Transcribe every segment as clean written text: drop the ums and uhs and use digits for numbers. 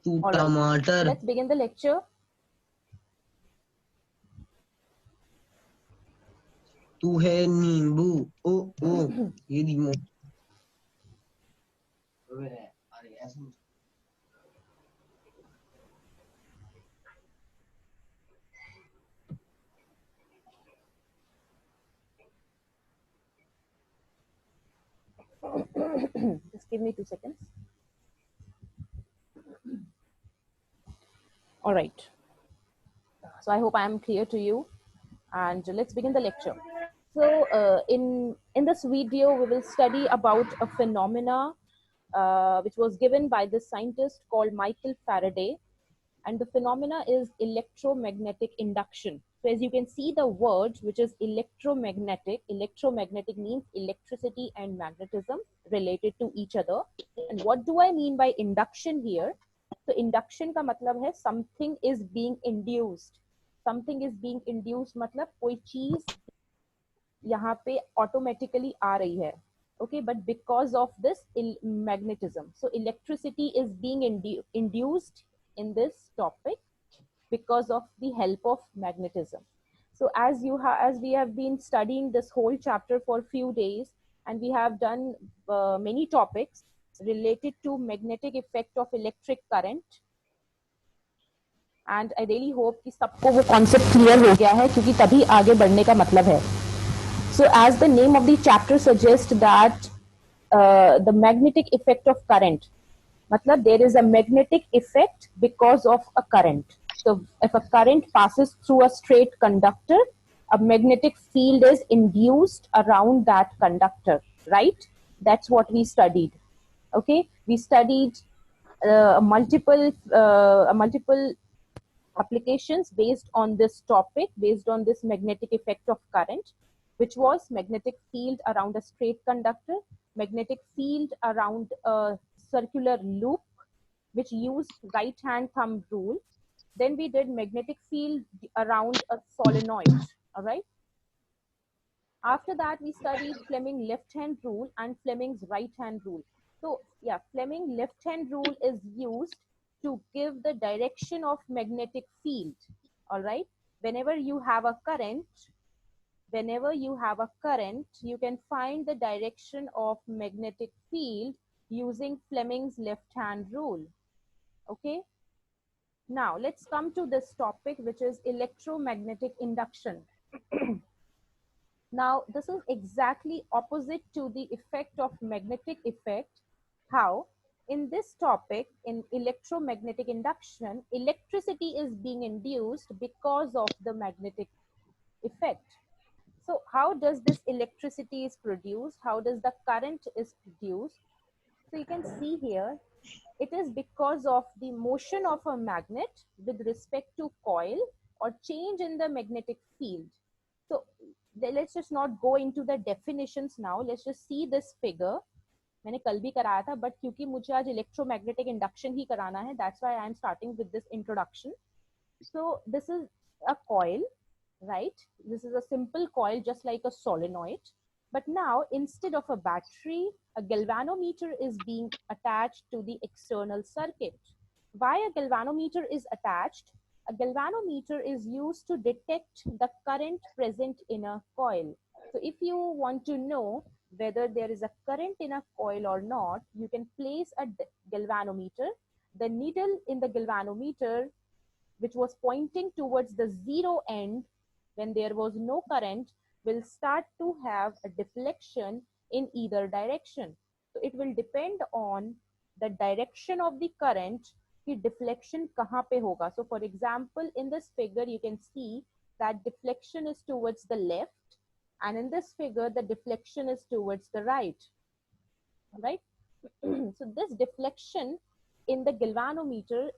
तू All right. टमाटर, Let's begin the lecture. तू है नींबू, ओ ओ ये नींबू। अरे ऐसे Just give me 2 seconds. All right. So I hope I am clear to you, and let's begin the lecture. So in this video, we will study about a phenomena which was given by this scientist called Michael Faraday, and the phenomena is electromagnetic induction. So as you can see the word which is electromagnetic, electromagnetic means electricity and magnetism related to each other. And what do I mean by induction here? So induction का मतलब है something is being induced. Something is being induced मतलब कोई चीज यहाँ पे automatically आ रही है. Okay, but because of this magnetism, so electricity is being induced in this topic because of the help of magnetism. So as we have been studying this whole chapter for a few days, and we have done many topics related to magnetic effect of electric current, and I really hope कि सबको वो concept clear हो गया है, क्योंकि तभी आगे बढ़ने का मतलब है. So as the name of the chapter suggests that the magnetic effect of current, matlab there is a magnetic effect because of a current. So if a current passes through a straight conductor, a magnetic field is induced around that conductor, right? That's what we studied. Okay, we studied multiple applications based on this topic, based on this magnetic effect of current, which was magnetic field around a straight conductor, magnetic field around a circular loop, which used right hand thumb rule. Then we did magnetic field around a solenoid. All right. After that, we studied Fleming left hand rule and Fleming's right hand rule. So yeah, Fleming left hand rule is used to give the direction of magnetic field. All right. Whenever you have a current, you can find the direction of magnetic field using Fleming's left hand rule. Okay. Now let's come to this topic, which is electromagnetic induction. Now this is exactly opposite to the effect of magnetic effect. How? In this topic, in electromagnetic induction, electricity is being induced because of the magnetic effect. So how does this electricity is produced? How does the current is produced? So you can see here, it is because of the motion of a magnet with respect to coil or change in the magnetic field. So let's just not go into the definitions now. Let's just see this figure. मैंने कल भी कराया था, but क्योंकि मुझे आज electromagnetic induction ही कराना है, that's why I am starting with this introduction. So this is a coil, right? This is a simple coil, just like a solenoid. But now, instead of a battery, a galvanometer is being attached to the external circuit. Why a galvanometer is attached? A galvanometer is used to detect the current present in a coil. So if you want to know whether there is a current in a coil or not, you can place a galvanometer. The needle in the galvanometer, which was pointing towards the zero end when there was no current, will start to have a deflection in either direction. So it will depend on the direction of the current कि deflection कहाँ पे होगा. So for example, in this figure you can see that deflection is towards the left, and in this figure the deflection is towards the right. Right? So this deflection in the galvanometer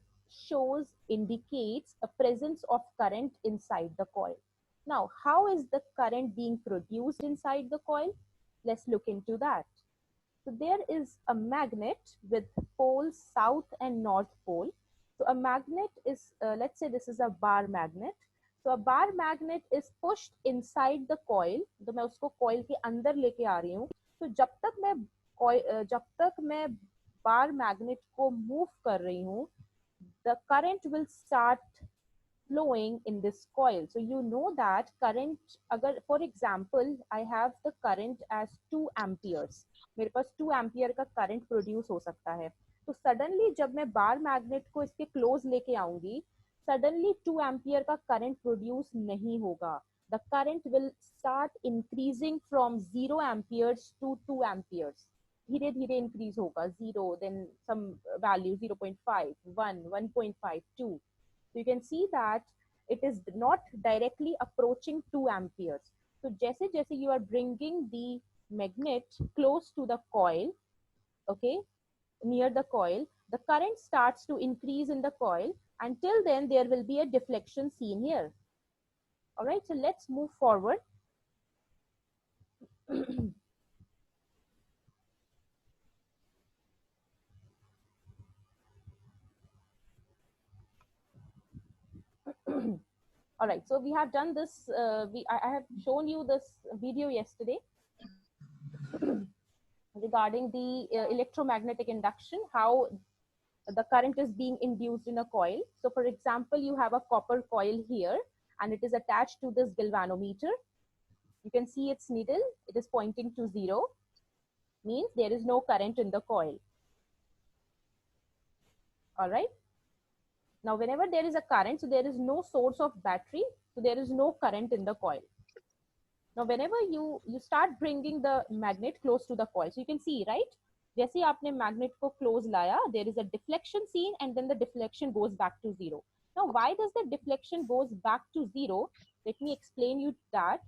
indicates a presence of current inside the coil. Now, how is the current being produced inside the coil? Let's look into that. So there is a magnet with poles south and north pole. So a magnet is, let's say this is a bar magnet. So a bar magnet is pushed inside the coil. तो मैं उसको coil के अंदर लेके आ रही हूँ. तो जब तक मैं बार मैग्नेट को मूव कर रही हूँ, the current will start flowing in this coil. So you know that current, agar for example I have the current as 2 amperes, मेरे पास 2 एम्पियर का करंट प्रोड्यूस हो सकता है, तो सडनली जब मैं बार मैग्नेट को इसके क्लोज लेके आऊंगी, सडनली 2 एम्पियर का करंट प्रोड्यूस नहीं होगा. The current will start increasing from 0 amperes to 2 amperes. धीरे धीरे इंक्रीज होगा, 0 then some value 0.5 1 1.5 2. So you can see that it is not directly approaching 2 amperes. So जैसे जैसे you are bringing the magnet close to the coil, okay, near the coil, the current starts to increase in the coil. Until then there will be a deflection seen here. All right, so let's move forward. All right, so we have done this, I have shown you this video yesterday regarding the electromagnetic induction, how the current is being induced in a coil. So for example, you have a copper coil here and it is attached to this galvanometer. You can see its needle, it is pointing to 0, means there is no current in the coil. All right. Now whenever there is a current, so there is no source of battery, so there is no current in the coil. Now whenever you start bringing the magnet close to the coil, so you can see, right, जैसे ही आपने magnet को close लाया, there is a deflection seen and then the deflection goes back to 0. Now why does the deflection goes back to 0? Let me explain you that.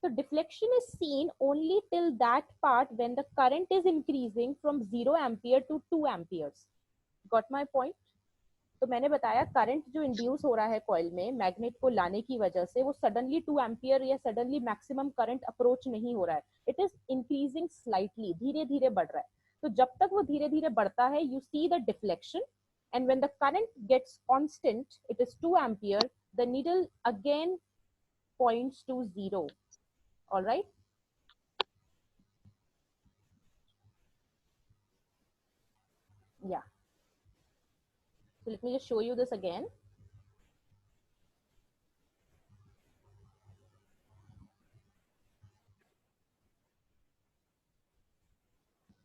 So deflection is seen only till that part when the current is increasing from 0 ampere to 2 amperes. Got my point? तो मैंने बताया current जो induce हो रहा है coil में magnet को लाने की वजह से, वो सडनली 2 एम्पियर या सडनली मैक्सिमम करंट अप्रोच नहीं हो रहा है. इट इज इंक्रीजिंग स्लाइटली, धीरे धीरे बढ़ रहा है. तो जब तक वो धीरे धीरे बढ़ता है, you see the deflection, and when the current gets constant, it is 2 ampere, the needle again points to 0. All right. Yeah. So let me just show you this again.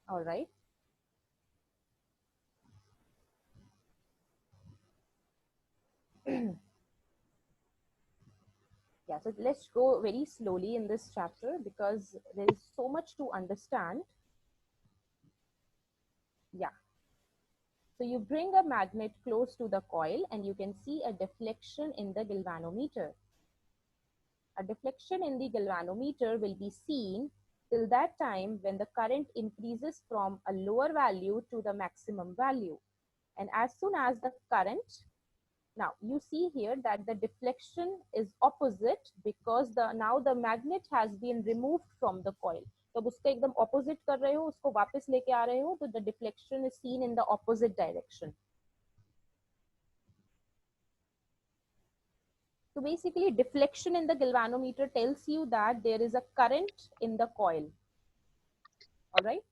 All right. Yeah, so let's go very slowly in this chapter because there is so much to understand. Yeah. So you bring a magnet close to the coil and you can see a deflection in the galvanometer. A deflection in the galvanometer will be seen till that time when the current increases from a lower value to the maximum value. And as soon as the current, now you see here that the deflection is opposite because now the magnet has been removed from the coil. तो उसका एकदम opposite कर रहे हो, उसको वापस लेके आ रहे हो, तो the deflection is seen in the opposite direction. So basically deflection in the galvanometer tells you that there is a current in the coil. All right.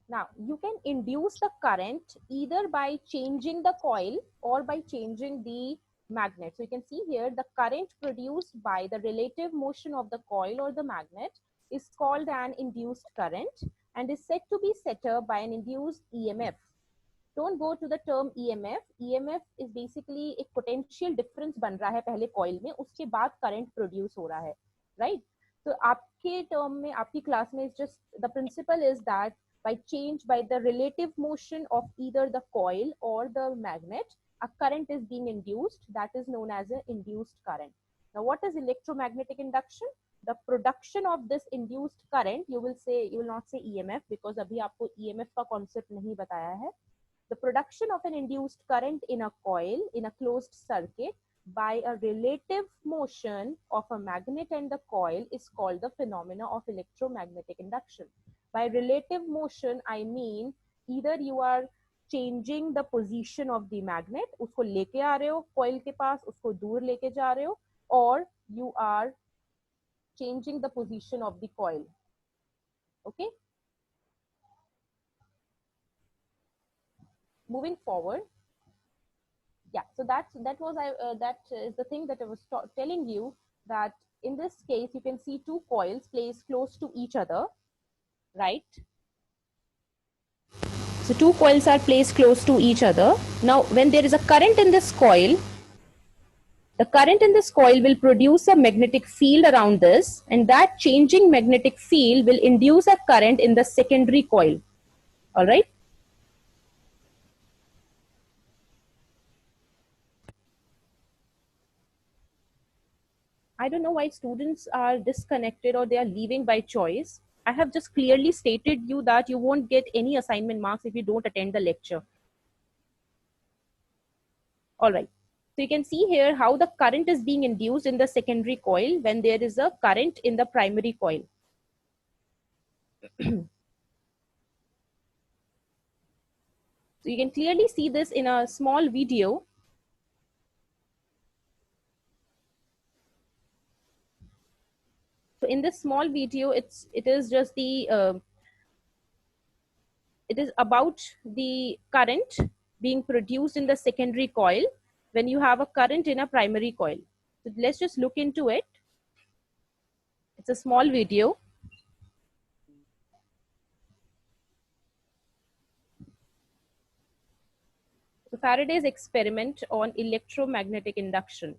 Now you can induce the current either by changing the coil or by changing the magnet. So you can see here the current produced by the relative motion of the coil or the magnet is called an induced current and is said to be set up by an induced EMF. Don't go to the term EMF. EMF is basically एक potential difference बन रहा है पहले coil में, उसके बाद current produce हो रहा है, right? So आपके term में, आपकी class में is just the principle is that by the relative motion of either the coil or the magnet, a current is being induced. That is known as an induced current. Now, what is electromagnetic induction? The production of this induced current, you will not say EMF because अभी आपको EMF का concept नहीं बताया है. The production of an induced current in a coil in a closed circuit by a relative motion of a magnet and the coil is called the phenomena of electromagnetic induction. By relative motion, I mean either you are changing the position of the magnet. उसको लेके आ रहे हो coil के पास, उसको दूर लेके जा रहे हो, or you are changing the position of the coil. Okay. Moving forward. Yeah, so that is the thing that I was telling you, that in this case you can see two coils placed close to each other, right? So two coils are placed close to each other. Now when there is a current in this coil, the current in this coil will produce a magnetic field around this, and that changing magnetic field will induce a current in the secondary coil. All right. I don't know why students are disconnected or they are leaving by choice. I have just clearly stated you that you won't get any assignment marks if you don't attend the lecture. All right. So you can see here how the current is being induced in the secondary coil when there is a current in the primary coil. So you can clearly see this in a small video. So in this small video, it is just the it is about the current being produced in the secondary coil when you have a current in a primary coil. So let's just look into it. It's a small video. So Faraday's experiment on electromagnetic induction.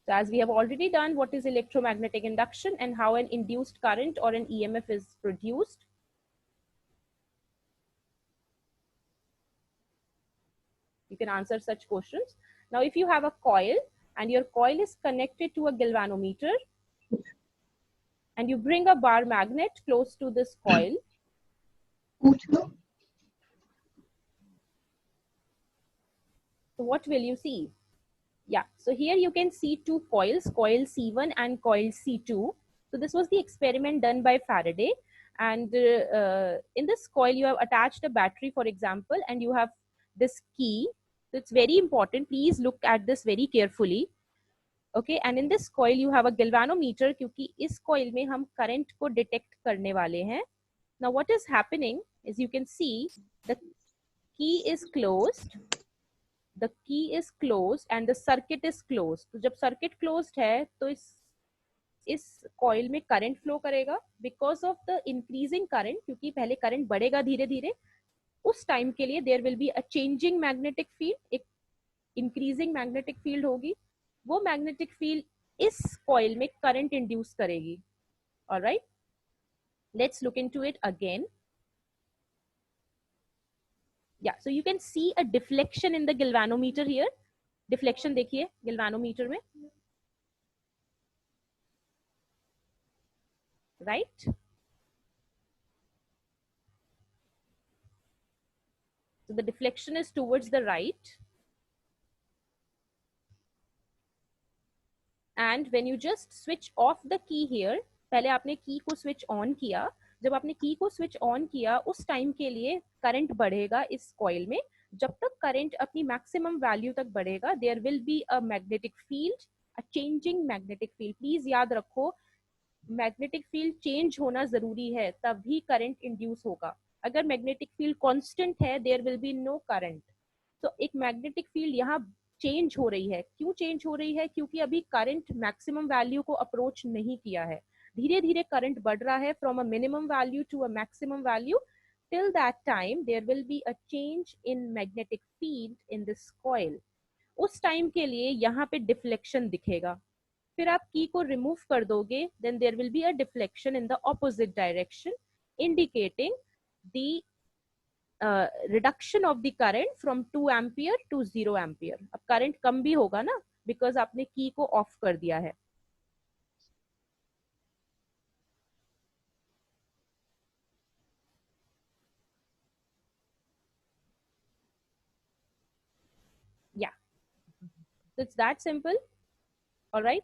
So as we have already done, what is electromagnetic induction and how an induced current or an EMF is produced. You can answer such questions. Now, if you have a coil and your coil is connected to a galvanometer and you bring a bar magnet close to this coil, so what will you see? Yeah, so here you can see two coils, coil C1 and coil C2. So this was the experiment done by Faraday. And in this coil, you have attached a battery, for example, and you have this key. So it's very important. Please look at this very carefully. Okay, and in this coil, you have a galvanometer, क्योंकि इस coil में हम current को detect करने वाले हैं. Now, what is happening is you can see the key is closed. The key is closed and the circuit is closed. तो जब circuit closed है तो इस coil में current flow करेगा because of the increasing current, क्योंकि पहले current बढ़ेगा धीरे धीरे, उस time के लिए there will be a changing magnetic field, एक increasing magnetic field होगी, वो magnetic field इस coil में current induce करेगी. All right, let's look into it again. Yeah, so you can see a deflection in the galvanometer here. Deflection देखिए galvanometer में, right? So the deflection is towards the right. And when you just switch off the key here, पहले आपने key को switch on किया, जब आपने key को switch on किया, उस time के लिए current बढ़ेगा इस coil में. जब तक current अपनी maximum value तक बढ़ेगा, there will be a magnetic field, a changing magnetic field. Please याद रखो, magnetic field change होना जरूरी है, तभी current induce होगा. अगर magnetic field constant है, there will be no current. तो एक magnetic field यहाँ चेंज हो रही है. क्यों चेंज हो रही है? क्योंकि अभी करंट मैक्सिमम वैल्यू को अप्रोच नहीं किया है. धीरे धीरे करंट बढ़ रहा है from a minimum value to a maximum value. Till that time there will be a change in magnetic field in this coil. उस टाइम के लिए यहाँ पे डिफ्लेक्शन दिखेगा. फिर आप की को रिमूव कर दोगे, then there will be a deflection in the opposite direction, indicating the reduction of the current from 2 ampere to 0 ampere. अब करंट कम भी होगा ना, बिकॉज आपने की को ऑफ कर दिया है. या, so it's that simple. All right,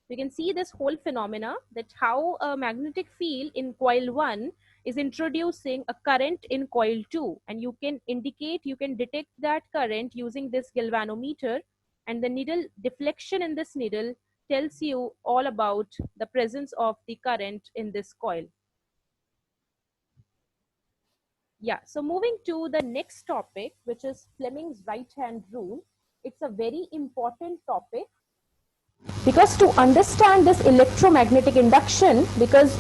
so You can see this whole phenomena, that how a magnetic field in coil 1 is introducing a current in coil 2, and you can detect that current using this galvanometer, and the needle deflection in this needle tells you all about the presence of the current in this coil. Yeah, so moving to the next topic, which is Fleming's right hand rule. It's a very important topic, because to understand this electromagnetic induction, because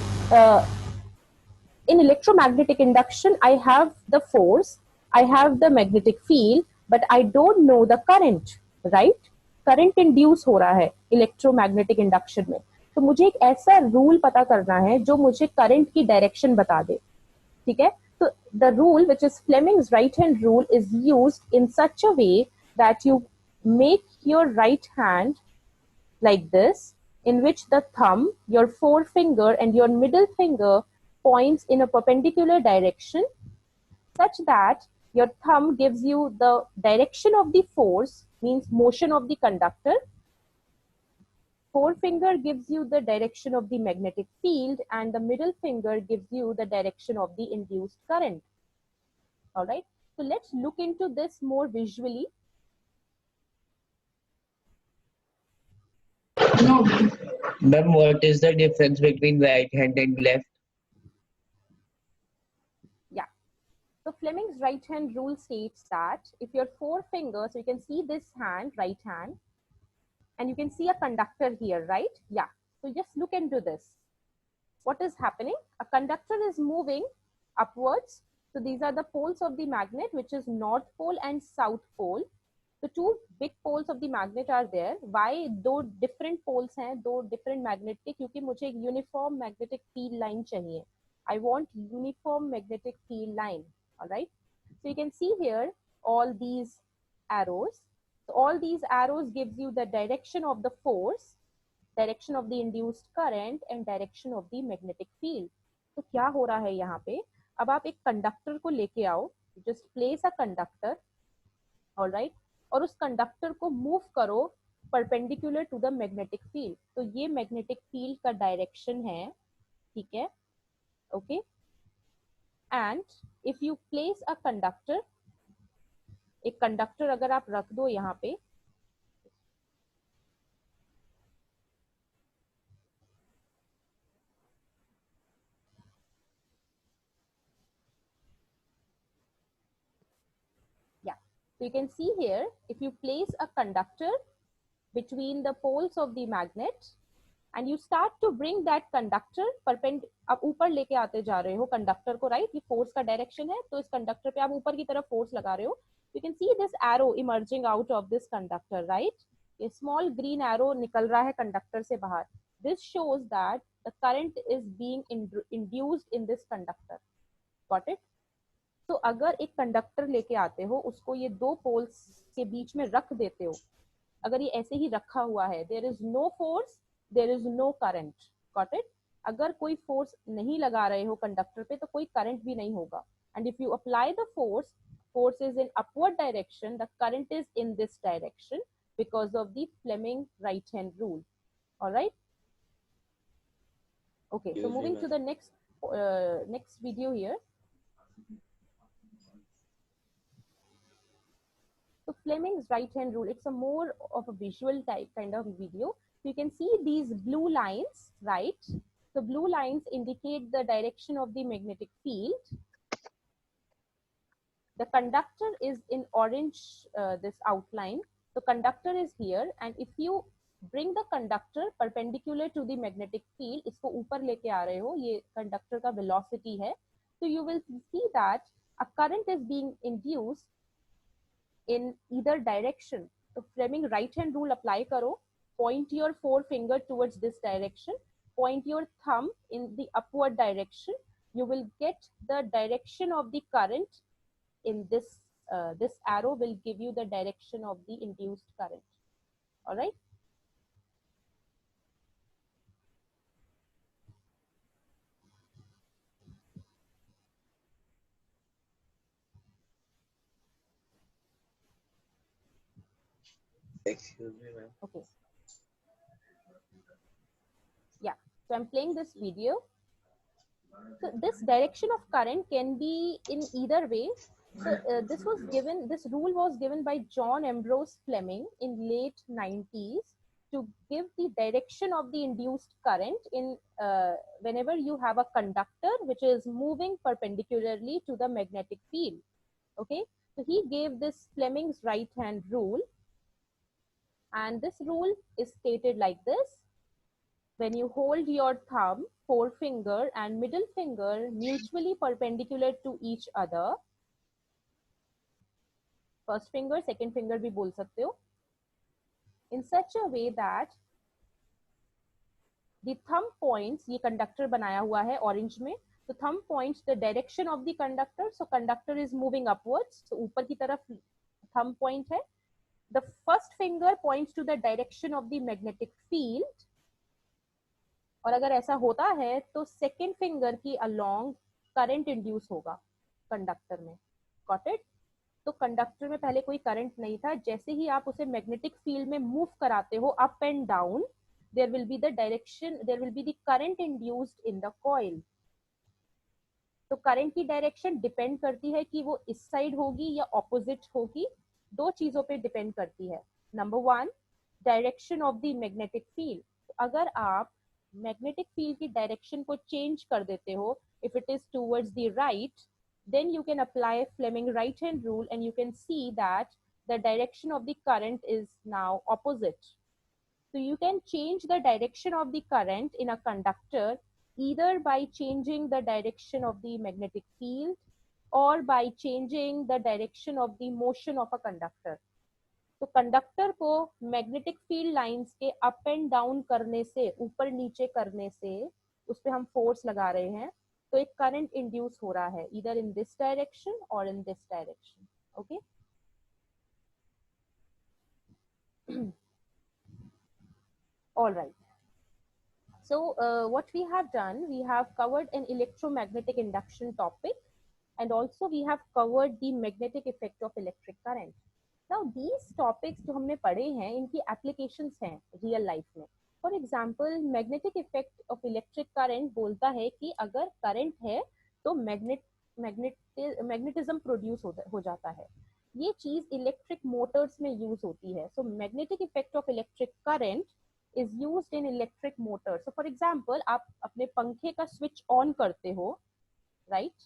in electromagnetic induction, I have the force, I have the magnetic field, but I don't know the current, right? Current induce हो रहा है electromagnetic induction में, तो मुझे एक ऐसा rule पता करना है जो मुझे करंट की डायरेक्शन बता दे, ठीक है? तो the rule, which is Fleming's right hand rule, is used in such a way that you make your right hand like this, in which the thumb, your forefinger, and your middle finger points in a perpendicular direction, such that your thumb gives you the direction of the force, means motion of the conductor. Forefinger gives you the direction of the magnetic field, and the middle finger gives you the direction of the induced current. All right, so let's look into this more visually. Ma'am, what is the difference between right hand and left? Yeah, so Fleming's right hand rule states that if your forefinger, so you can see this hand, right hand, and you can see a conductor here, right? Yeah, so just look into this. What is happening? A conductor is moving upwards. So these are the poles of the magnet, which is north pole and south pole. The two big poles of the magnet are there. Why दो different poles हैं, दो different magnet के? क्योंकि मुझे एक uniform magnetic field line चाहिए. I want uniform magnetic field line. All right. So you can see here all these arrows. So all these arrows gives you the direction of the force, direction of the induced current, and direction of the magnetic field. तो क्या हो रहा है यहाँ पे? अब आप एक कंडक्टर को लेके आओ, just place a conductor, all right, और उस कंडक्टर को मूव करो perpendicular to the magnetic field. तो ये मैग्नेटिक फील्ड का डायरेक्शन है, ठीक है? Okay, and if you place a conductor, एक कंडक्टर अगर आप रख दो यहाँ पे, yeah, so you can see here, if you place a conductor between the poles of the magnet and you start to bring that conductor आप ऊपर लेके आते जा रहे हो कंडक्टर को, राइट? ये फोर्स का डायरेक्शन है, तो इस कंडक्टर पे आप ऊपर की तरफ फोर्स लगा रहे हो. You can see this arrow emerging out of this conductor, right? ये स्मॉल ग्रीन एरो निकल रहा है कंडक्टर से बाहर. This shows that the current is being induced in this conductor. Got it? तो अगर एक कंडक्टर लेके आते हो, उसको ये दो पोल्स के बीच में रख देते हो, अगर ये ऐसे ही रखा हुआ है, there is no force, there is no current. Got it? अगर कोई फोर्स नहीं लगा रहे हो कंडक्टर पे, तो कोई करंट भी नहीं होगा. And if you apply the force, force is in upward direction, the current is in this direction because of the Fleming right hand rule. All right, okay, so moving to the next video here. So Fleming's right hand rule, it's a more of a visual type kind of video. So you can see these blue lines, right? So blue lines indicate the direction of the magnetic field. The conductor is in orange, this outline. So conductor is here, and if you bring the conductor perpendicular to the magnetic field, इसको ऊपर लेके आ रहे हो, ये conductor का velocity है, so you will see that a current is being induced in either direction. So Fleming right hand rule apply करो, point your forefinger towards this direction, point your thumb in the upward direction, you will get the direction of the current in this. This arrow will give you the direction of the induced current. All right. Excuse me, ma'am. Okay. Yeah, so I'm playing this video. So this direction of current can be in either way. So this rule was given by John Ambrose Fleming in late 90s to give the direction of the induced current in whenever you have a conductor which is moving perpendicularly to the magnetic field. Okay, so he gave this Fleming's right hand rule, and this rule is stated like this: when you hold your thumb, forefinger and middle finger mutually perpendicular to each other, first finger, second finger भी बोल सकते हो, in such a way that the thumb points, ये conductor बनाया हुआ है orange में, so thumb points the direction of the conductor, so conductor is moving upwards, so ऊपर की तरफ thumb point है. The first finger points to the direction of the magnetic field, और अगर ऐसा होता है तो सेकेंड फिंगर की अलोंग करंट इंड्यूस होगा कंडक्टर में. Got it? तो कंडक्टर में पहले कोई करंट नहीं था, जैसे ही आप उसे मैग्नेटिक फील्ड में मूव कराते हो up and down, there will be the direction, there will be the current induced in the coil. तो करंट की डायरेक्शन डिपेंड करती है कि वो इस साइड होगी या ऑपोजिट होगी. दो चीजों पे डिपेंड करती है. Number one, direction of the magnetic field. अगर आप मैग्नेटिक फील्ड की डायरेक्शन को चेंज कर देते हो, if it is towards the right, then you can apply Fleming right hand rule and you can see that the direction of the current is now opposite. So you can change the direction of the current in a conductor either by changing the direction of the magnetic field or by changing the direction of the motion of a conductor. तो conductor को magnetic field lines के up and down करने से, ऊपर नीचे करने से, उस पर हम फोर्स लगा रहे हैं, तो एक करंट इंड्यूस हो रहा है इधर इन दिस डायरेक्शन और in this direction. Okay, all right. So what we have done, we have covered an electromagnetic induction topic, and also we have covered the magnetic effect of electric current. Now these topics जो हमने पढ़े हैं, इनकी applications हैं real life में. For example, magnetic effect of electric current बोलता है कि अगर current है तो magnetism produce हो जाता है. ये चीज इलेक्ट्रिक मोटर्स में यूज होती है. So magnetic effect of electric current is used in electric motors. So for example, आप अपने पंखे का switch on करते हो, right?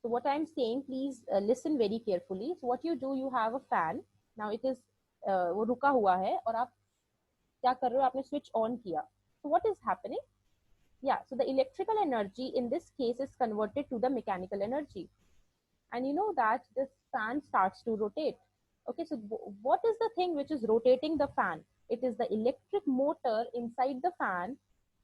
So what I'm saying, please listen very carefully. So what you do, you have a fan. Now it is वो रुका हुआ है और आप क्या कर रहे हो, आपने switch on किया. So what is happening? Yeah, so the electrical energy in this case is converted to the mechanical energy. And you know that this fan starts to rotate. Okay, so what is the thing which is rotating the fan? It is the electric motor inside the fan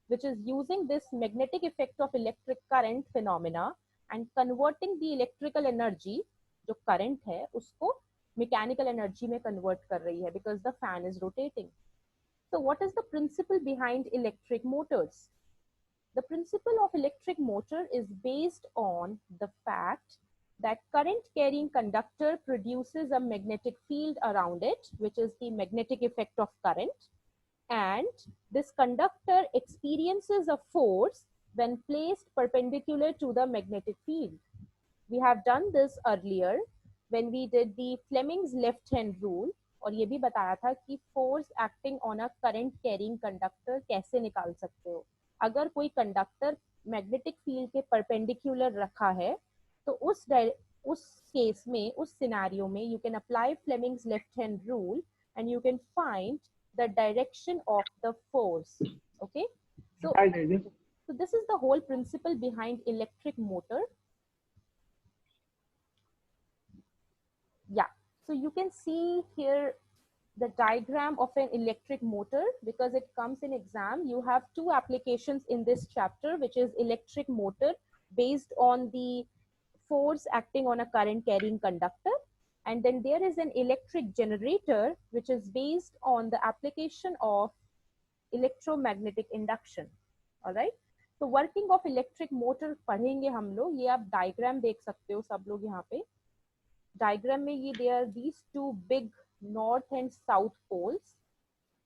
which is using this magnetic effect of electric current phenomena and converting the electrical energy, जो current है, उसको mechanical energy में convert कर रही है because the fan is rotating. So what is the principle behind electric motors? The principle of electric motor is based on the fact that current carrying conductor produces a magnetic field around it, which is the magnetic effect of current. And this conductor experiences a force when placed perpendicular to the magnetic field. We have done this earlier when we did the Fleming's left hand rule, और ये भी बताया था कि force acting on a current carrying conductor कैसे निकाल सकते हो. अगर कोई कंडक्टर मैग्नेटिक फील्ड के परपेंडिकुलर रखा है तो उस केस में, उस सिनेरियो में, you can apply Fleming's left hand rule and you can find the direction of the force. Okay, so this is the whole principle behind electric motor. Yeah, so you can see here the diagram of an electric motor because it comes in exam. You have two applications in this chapter, which is electric motor based on the force acting on a current carrying conductor. And then there is an electric generator, which is based on the application of electromagnetic induction. All right. So working of electric motor पढ़ेंगे हम लोग. ये आप diagram देख सकते हो सब लोग यहाँ पे. Diagram में ये there are these two big north and south poles.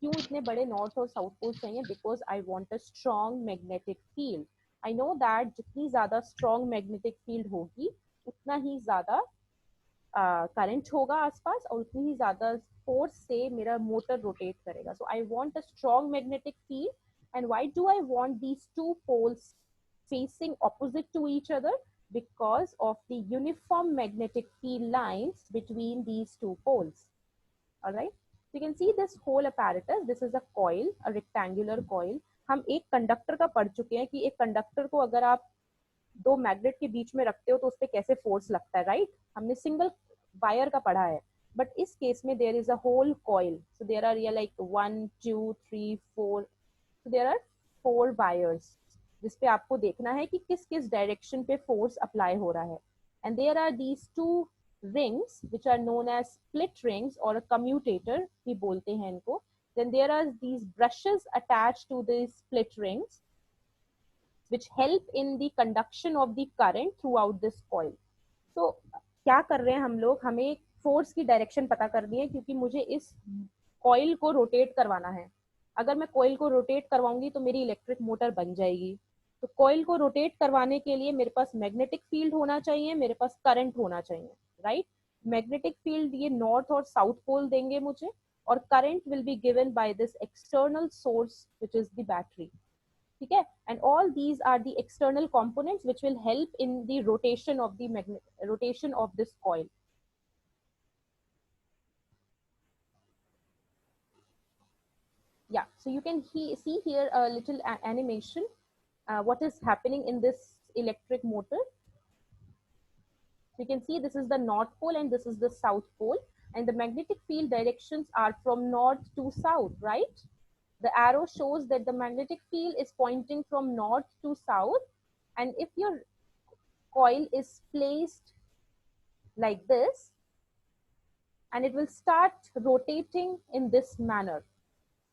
क्यों इतने बड़े नॉर्थ और साउथ पोल चाहिए? Because I want a strong magnetic field. I know that जितनी ज्यादा स्ट्रॉन्ग मैग्नेटिक फील्ड होगी उतना ही ज्यादा करंट होगा आसपास और उतनी ही ज्यादा फोर्स से मेरा मोटर रोटेट करेगा. So I want a strong magnetic field. And why do I want these two poles facing opposite to each other? Because of the uniform magnetic field lines between these two poles. All right, you can see this whole apparatus. This is a coil, a rectangular coil. हम एक conductor का पढ़ चुके हैं कि एक conductor को अगर आप दो मैग्नेट के बीच में रखते हो तो उस पर कैसे फोर्स लगता है, राइट? हमने सिंगल वायर का पढ़ा है, बट इस केस में there is a whole coil. So there are like 1 2 3 4. So there are 4 wires जिसपे आपको देखना है कि किस किस डायरेक्शन पे फोर्स अप्लाई हो रहा है. And there are these 2 rings which are known as split rings or a commutator भी बोलते हैं इनको. Then there are these brushes attached to these split rings which help in the conduction of the current throughout this coil. So क्या कर रहे हैं हम लोग? हमें फोर्स की डायरेक्शन पता करनी है क्योंकि मुझे इस कॉइल को रोटेट करवाना है. अगर मैं कॉइल को रोटेट करवाऊंगी तो मेरी इलेक्ट्रिक मोटर बन जाएगी. तो कॉइल को रोटेट करवाने के लिए मेरे पास मैग्नेटिक फील्ड होना चाहिए, मेरे पास करंट होना चाहिए, राइट? मैग्नेटिक फील्ड ये नॉर्थ और साउथ पोल देंगे मुझे, और current will be given by this external source which is the battery. ठीक है? And all these are the external components which will help in the rotation of this coil. Yeah, so you can see here a little animation what is happening in this electric motor. You can see this is the north pole and this is the south pole, and the magnetic field directions are from north to south, right? The arrow shows that the magnetic field is pointing from north to south, and if your coil is placed like this, and it will start rotating in this manner.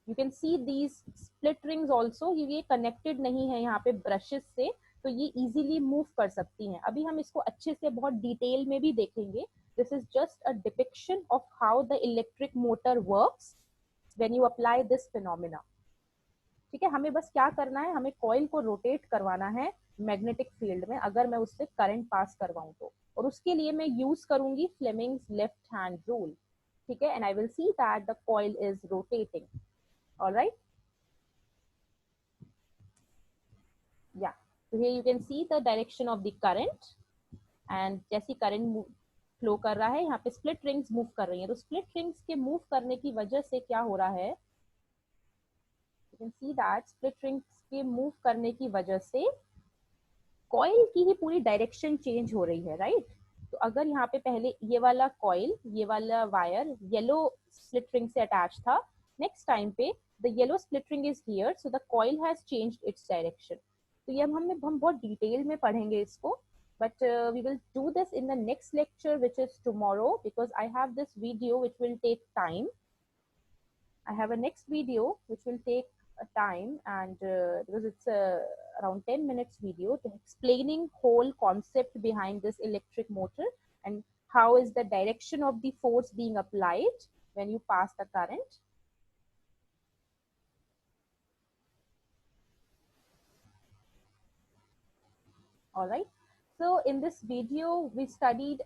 You can see these split rings also. ये connected नहीं है यहाँ पे brushes से, तो ये easily move कर सकती हैं. अभी हम इसको अच्छे से बहुत डिटेल में भी देखेंगे. This is just a depiction of how the electric motor works when you apply this phenomena. ठीक है? हमें बस क्या करना है, हमें कॉइल को रोटेट करवाना है मैग्नेटिक फील्ड में अगर मैं उससे करंट पास करवाऊं तो, और उसके लिए मैं यूज करूंगी फ्लेमिंग्स लेफ्ट हैंड रूल. ठीक है? And I will see that the coil is rotating. All right, yeah, so here you can see the direction of the current, and जैसी current फ्लो कर रहा है यहाँ पे स्प्लिट रिंग्स मूव कर रही हैं. तो स्प्लिट रिंग्स के मूव करने की वजह से क्या हो रहा है, you can see that split rings के मूव करने की वजह से कॉइल की ही पूरी डायरेक्शन चेंज हो रही है, राइट? तो अगर यहाँ पे पहले ये वाला कॉइल, ये वाला वायर येलो स्प्लिट रिंग से अटैच था, नेक्स्ट टाइम पे the yellow split ring is here, so the coil has changed its direction. तो ये हम बहुत डिटेल में पढ़ेंगे इसको, but we will do this in the next lecture which is tomorrow, because I have this video which will take time. I have a next video which will take time, and because it's around 10 minutes video to explaining whole concept behind this electric motor and how is the direction of the force being applied when you pass the current. All right, so in this video we studied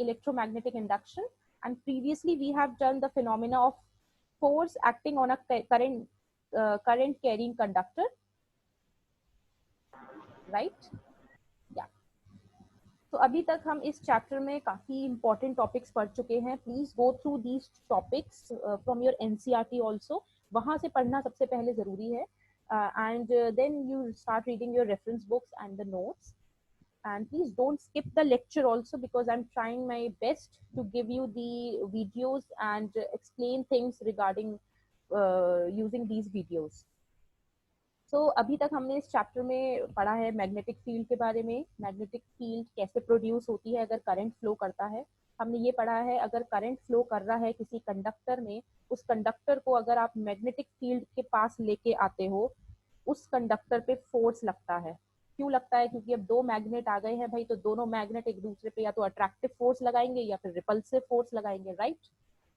electromagnetic induction, and previously we have done the phenomena of force acting on a current carrying conductor, right? Yeah, तो अभी तक हम इस chapter में काफी important topics पढ़ चुके हैं. Please go through these topics from your NCERT also. वहां से पढ़ना सबसे पहले जरूरी है. And then you start reading your reference books and the notes, and please don't skip the lecture also, because I'm trying my best to give you the videos and explain things regarding using these videos. So अभी तक हमने इस chapter में पढ़ा है magnetic field के बारे में. मैग्नेटिक फील्ड कैसे प्रोड्यूस होती है अगर करंट फ्लो करता है. हमने ये पढ़ा है अगर करंट फ्लो कर रहा है किसी कंडक्टर में, उस कंडक्टर को अगर आप मैग्नेटिक फील्ड के पास लेके आते हो, उस कंडक्टर पे फोर्स लगता है. क्यों लगता है? क्योंकि अब दो मैग्नेट आ गए हैं भाई, तो दोनों मैग्नेट एक दूसरे पे या तो अट्रैक्टिव फोर्स लगाएंगे या फिर रिपल्सिव फोर्स लगाएंगे, right?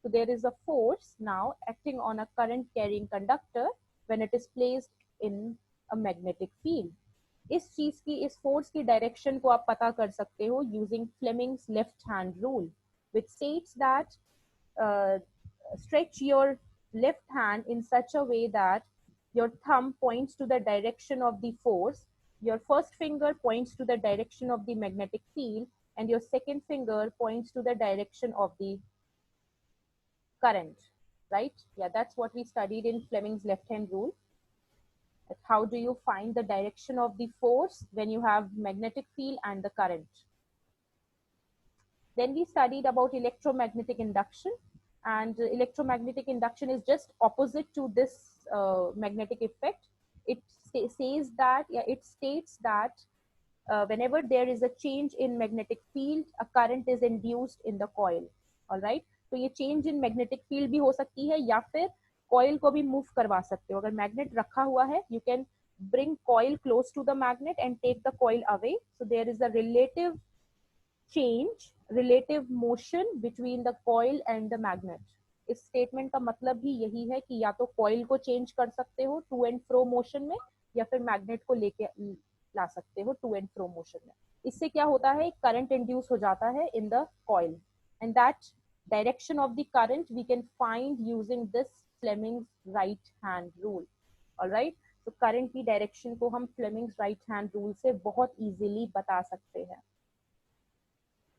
So there is a force now acting on a current carrying conductor when it is placed in a magnetic field. इस चीज की, इस फोर्स की डायरेक्शन को आप पता कर सकते हो using Fleming's left hand rule, which states that stretch your left hand in such a way that your thumb points to the direction of the force, your first finger points to the direction of the magnetic field, and your second finger points to the direction of the current, right? Yeah, that's what we studied in Fleming's left hand rule. How do you find the direction of the force when you have magnetic field and the current? Then we studied about electromagnetic induction, and electromagnetic induction is just opposite to this magnetic effect. It says that, yeah, it states that whenever there is a change in magnetic field, a current is induced in the coil. All right, तो ये change in magnetic field भी हो सकती है, या फिर coil को भी move करवा सकते हो. अगर magnet रखा हुआ है, you can bring coil close to the magnet and take the coil away. So there is a relative change, relative motion between the coil and the magnet. इस स्टेटमेंट का मतलब भी यही है कि या तो कॉइल को चेंज कर सकते हो टू एंड फ्रो मोशन में, या फिर मैग्नेट को लेके ला सकते हो टू एंड फ्रो मोशन में. इससे क्या होता है, करंट इंड्यूस हो जाता है in the coil, and that direction of the current we can find using this Fleming's right hand rule. All right, तो करंट की डायरेक्शन को हम फ्लेमिंग्स राइट हैंड रूल से बहुत इजीली बता सकते हैं.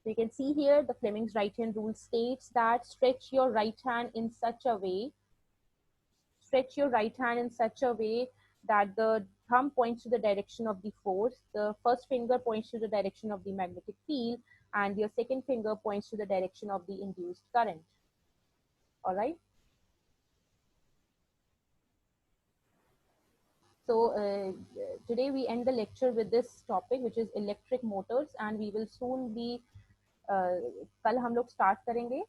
So you can see here the Fleming's right hand rule states that stretch your right hand in such a way that the thumb points to the direction of the force, the first finger points to the direction of the magnetic field, and your second finger points to the direction of the induced current. All right. So today we end the lecture with this topic, which is electric motors, and we will soon be कल हम लोग start करेंगे